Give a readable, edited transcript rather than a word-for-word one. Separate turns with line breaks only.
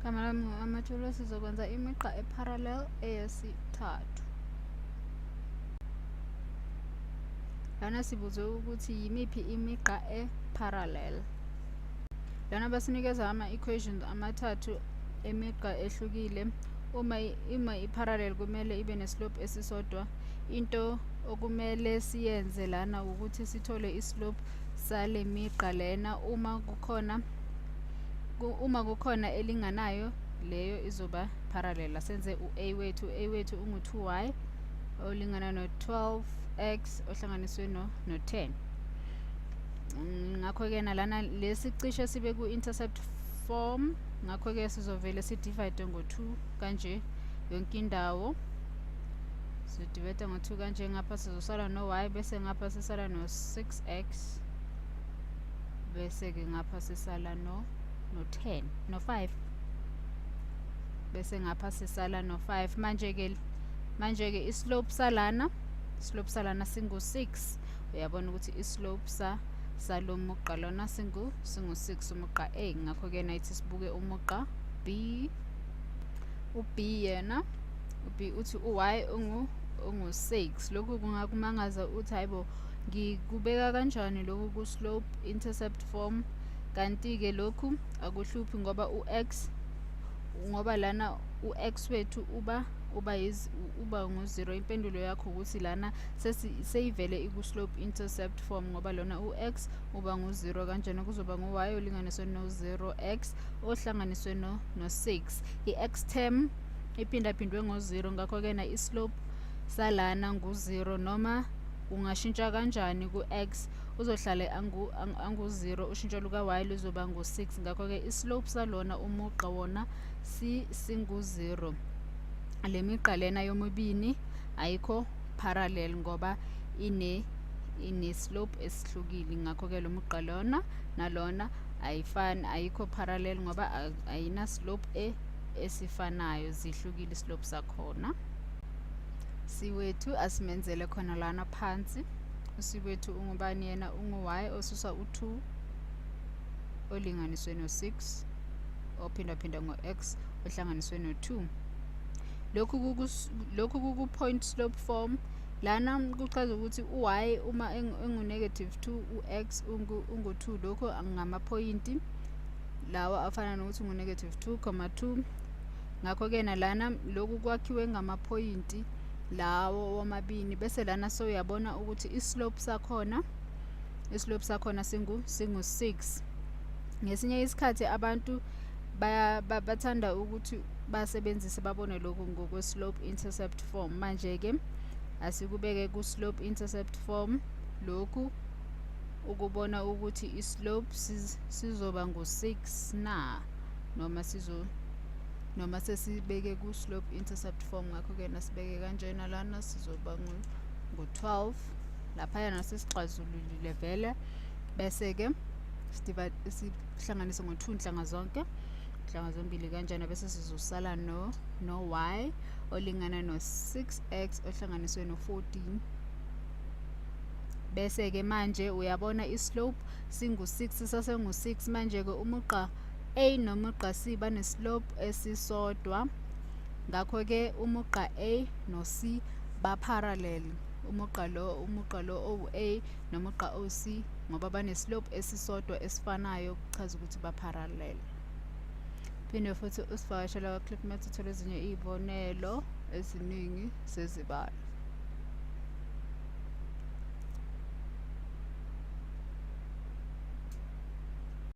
Igama lami ngu-Amathula. Sizokwenza imigqa e-parallel eyesithathu. Lana sibuzwe ukuthi yimiphi imigqa e-parallel. Lana basinikeza ama-equations amathathu emigqa ehlukile. Uma i-parallel kumele ibe neslope esisodwa. Into okumele siyenze lana ukuthi sithole islope sale migqa lena. Uma kukhona elinganayo, leyo izoba parallel. Asenze u-a wethu, ungu-2y olingana no-12x ohlanganiswe no-10. Ngakho-ke nalana lesi cishe sibe ku-intercept form. Ngakho-ke sizovele sidivide ngo-2 kanje yonke indawo. Sidivide ngo-2 kanje, ngapha sizosala no-y, bese ngapha sisala no-6x, bese-ke ngapha sisala no-10 no-5, bese ngapha sisala no-5. Manje-ke islope salana singu-6. Uyabona ukuthi islope salo mugqa lona singu-6, umugqa A. Ngakho-ke nayithi sibuke umugqa B. U-B yena, u-B uthi u-y ungu-6. Lokhu kungakumangaza uthi hayibo, ngikubeka kanjani lokhu ku-slope intercept form? Kanti-ke lokhu akuhluphi ngoba ngoba lana u-x wethu uba ngu-0. Impendulo yakho ukuthi lana seyivele iku-slope intercept form ngoba lona u-x uba ngu-0, kanjena kuzoba ngu-y olinganiswe no-0x ohlanganiswe no-6. I-x term iphindaphindwe ngo-0, ngakho-ke na islope salana ngu-0. Noma ungashintsha kanjani ku-x uzohlale angu-0, ushintsho luka-y luzoba ngu-6. Ngakho-ke islope salona umugqa wona singu-0. Le migqa lena yomibini ayikho parallel ngoba ine-slope esihlukile. Ngakho-ke lo mugqa lona nalona ayifani, ayikho parallel ngoba ayina slope esifanayo, zihlukile islope sakhona. Siwethu asimenzele khona lana phansi. Usiwethu ungubani yena? Ungu-y osusa u-2 olinganiswe no-6 ophindaphinda ngo-x ohlanganiswe no-2. Lokhu kuku-point slope form. Lana kuchaza ukuthi u-y uma engu-2, u-x ungu-2. Lokhu ngamaphoyinti lawa afana nokuthi ungu-2, 2. Ngakho-ke nalana lokhu kwakhiwe ngamaphoyinti lawo womabini. Bese lana uyabona ukuthi islope sakhona singu-6. Ngesinye isikhathi abantu bathanda ukuthi basebenzise babone lokhu ngokwe-slope intercept form. Manje-ke asikubeke ku-slope intercept form lokhu ukubona ukuthi islope sizoba ngu-6 na, noma sesibeke ku-slope intercept form. Ngakho-ke nasibeke kanjena lana sizoba ngu-12. Laphayana sesixazululile vele. Bese-ke sihlanganise ngo-2 inhlanga zombili kanjena, bese sizosala no-y olingana no-6x ohlanganiswe no-14. Bese-ke manje uyabona islope singu-6, sasengu-6. Manje-ke umugqa A nomugqa C baneslope esisodwa. Ngakho-ke umugqa A no-C ba-parallel. Umugqa lo owu-A nomugqa o-C ngoba baneslope esisodwa esifanayo, kuchaza ukuthi ba-parallel. Phinde futhi usivakashela kwa-ClickMaths uthole ezinye iy'bonelo eziningi zezibalo.